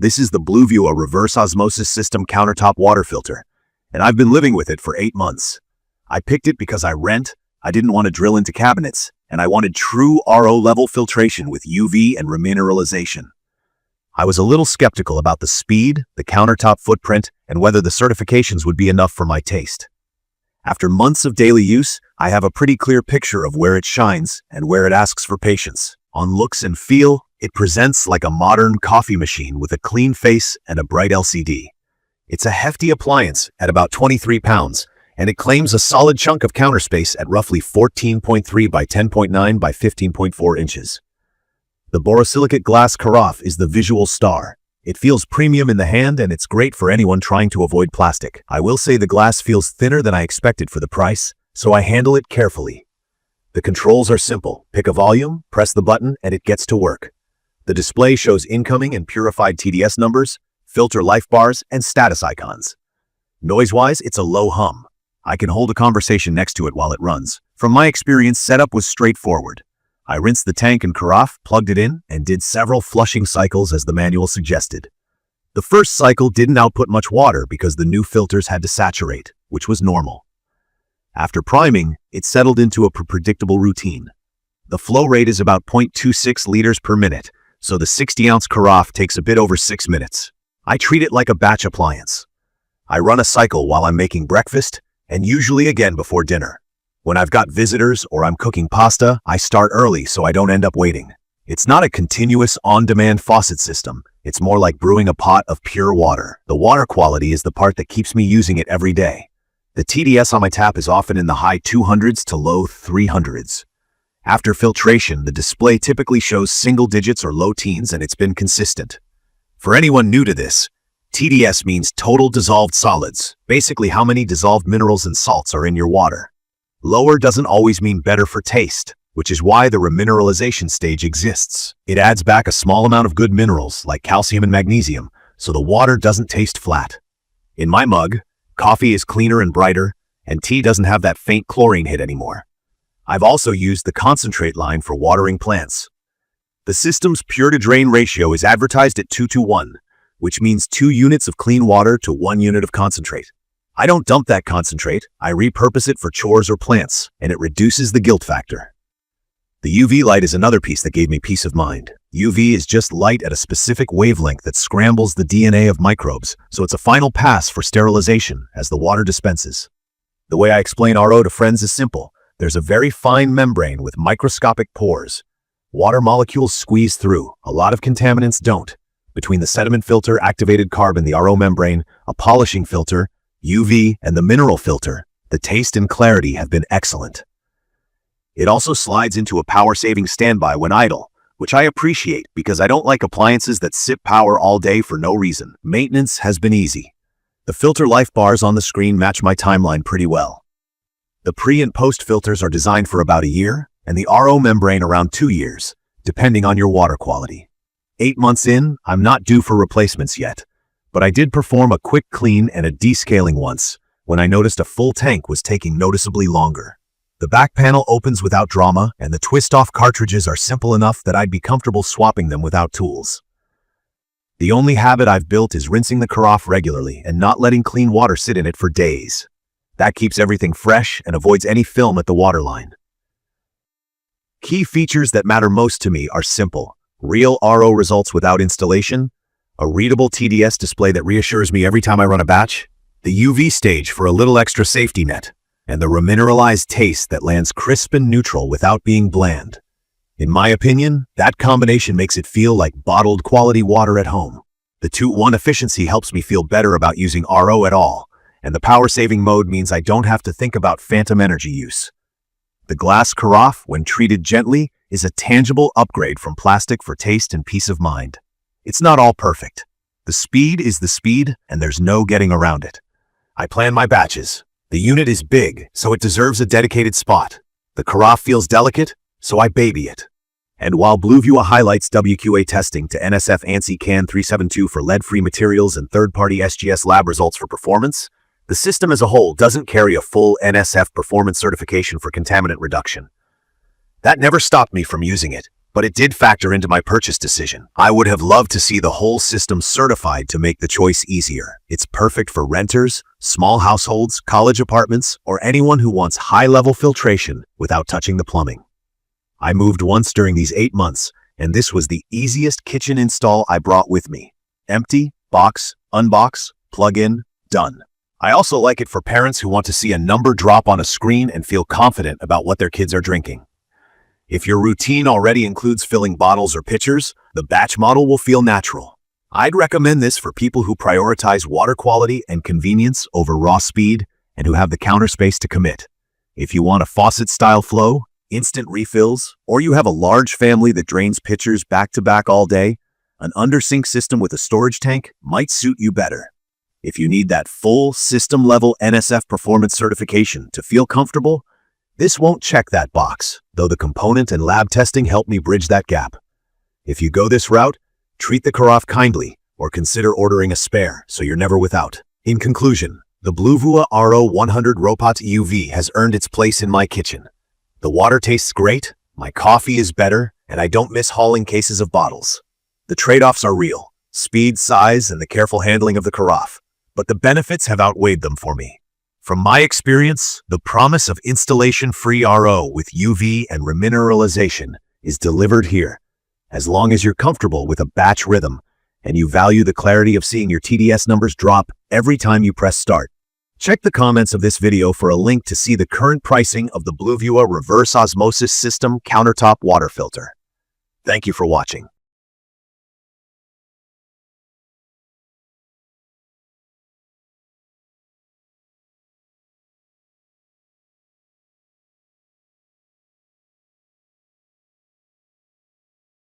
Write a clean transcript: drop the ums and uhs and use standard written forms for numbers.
This is the Bluevua Reverse Osmosis System Countertop Water Filter, and I've been living with it for 8 months. I picked it because I didn't want to drill into cabinets, and I wanted true RO-level filtration with UV and remineralization. I was a little skeptical about the speed, the countertop footprint, and whether the certifications would be enough for my taste. After months of daily use, I have a pretty clear picture of where it shines and where it asks for patience. On looks and feel, it presents like a modern coffee machine with a clean face and a bright LCD. It's a hefty appliance at about 23 pounds, and it claims a solid chunk of counter space at roughly 14.3 by 10.9 by 15.4 inches. The borosilicate glass carafe is the visual star. It feels premium in the hand, and it's great for anyone trying to avoid plastic. I will say the glass feels thinner than I expected for the price, so I handle it carefully. The controls are simple. Pick a volume, press the button, and it gets to work. The display shows incoming and purified TDS numbers, filter life bars, and status icons. Noise-wise, it's a low hum. I can hold a conversation next to it while it runs. From my experience, setup was straightforward. I rinsed the tank and carafe, plugged it in, and did several flushing cycles as the manual suggested. The first cycle didn't output much water because the new filters had to saturate, which was normal. After priming, it settled into a predictable routine. The flow rate is about 0.26 liters per minute, so the 60-ounce carafe takes a bit over 6 minutes. I treat it like a batch appliance. I run a cycle while I'm making breakfast, and usually again before dinner. When I've got visitors or I'm cooking pasta, I start early so I don't end up waiting. It's not a continuous on-demand faucet system. It's more like brewing a pot of pure water. The water quality is the part that keeps me using it every day. The TDS on my tap is often in the high 200s to low 300s. After filtration, the display typically shows single digits or low teens, and it's been consistent. For anyone new to this, TDS means total dissolved solids, basically how many dissolved minerals and salts are in your water. Lower doesn't always mean better for taste, which is why the remineralization stage exists. It adds back a small amount of good minerals like calcium and magnesium, so the water doesn't taste flat. In my mug, coffee is cleaner and brighter, and tea doesn't have that faint chlorine hit anymore. I've also used the concentrate line for watering plants. The system's pure-to-drain ratio is advertised at 2:1, which means 2 units of clean water to 1 unit of concentrate. I don't dump that concentrate, I repurpose it for chores or plants, and it reduces the guilt factor. The UV light is another piece that gave me peace of mind. UV is just light at a specific wavelength that scrambles the DNA of microbes, so it's a final pass for sterilization as the water dispenses. The way I explain RO to friends is simple. There's a very fine membrane with microscopic pores. Water molecules squeeze through, a lot of contaminants don't. Between the sediment filter, activated carbon, the RO membrane, a polishing filter, UV, and the mineral filter, the taste and clarity have been excellent. It also slides into a power-saving standby when idle, which I appreciate because I don't like appliances that sip power all day for no reason. Maintenance has been easy. The filter life bars on the screen match my timeline pretty well. The pre- and post-filters are designed for about a year, and the RO membrane around 2 years, depending on your water quality. 8 months in, I'm not due for replacements yet, but I did perform a quick clean and a descaling once, when I noticed a full tank was taking noticeably longer. The back panel opens without drama, and the twist-off cartridges are simple enough that I'd be comfortable swapping them without tools. The only habit I've built is rinsing the carafe regularly and not letting clean water sit in it for days. That keeps everything fresh and avoids any film at the waterline. Key features that matter most to me are simple: real RO results without installation, a readable TDS display that reassures me every time I run a batch, the UV stage for a little extra safety net, and the remineralized taste that lands crisp and neutral without being bland. In my opinion, that combination makes it feel like bottled quality water at home. The 2:1 efficiency helps me feel better about using RO at all, and the power-saving mode means I don't have to think about phantom energy use. The glass carafe, when treated gently, is a tangible upgrade from plastic for taste and peace of mind. It's not all perfect. The speed is the speed, and there's no getting around it. I plan my batches. The unit is big, so it deserves a dedicated spot. The carafe feels delicate, so I baby it. And while Bluevua highlights WQA testing to NSF ANSI CAN 372 for lead-free materials and third-party SGS lab results for performance, the system as a whole doesn't carry a full NSF performance certification for contaminant reduction. That never stopped me from using it, but it did factor into my purchase decision. I would have loved to see the whole system certified to make the choice easier. It's perfect for renters, small households, college apartments, or anyone who wants high-level filtration without touching the plumbing. I moved once during these 8 months, and this was the easiest kitchen install I brought with me. Empty, box, unbox, plug in, done. I also like it for parents who want to see a number drop on a screen and feel confident about what their kids are drinking. If your routine already includes filling bottles or pitchers, the batch model will feel natural. I'd recommend this for people who prioritize water quality and convenience over raw speed and who have the counter space to commit. If you want a faucet-style flow, instant refills, or you have a large family that drains pitchers back-to-back all day, an under-sink system with a storage tank might suit you better. If you need that full system-level NSF performance certification to feel comfortable, this won't check that box, though the component and lab testing helped me bridge that gap. If you go this route, treat the carafe kindly or consider ordering a spare so you're never without. In conclusion, the Bluevua RO100ROPOT-UV has earned its place in my kitchen. The water tastes great, my coffee is better, and I don't miss hauling cases of bottles. The trade-offs are real: speed, size, and the careful handling of the carafe. But the benefits have outweighed them for me. From my experience, the promise of installation-free RO with UV and remineralization is delivered here. As long as you're comfortable with a batch rhythm and you value the clarity of seeing your TDS numbers drop every time you press start. Check the comments of this video for a link to see the current pricing of the Bluevua Reverse Osmosis System Countertop Water Filter. Thank you for watching.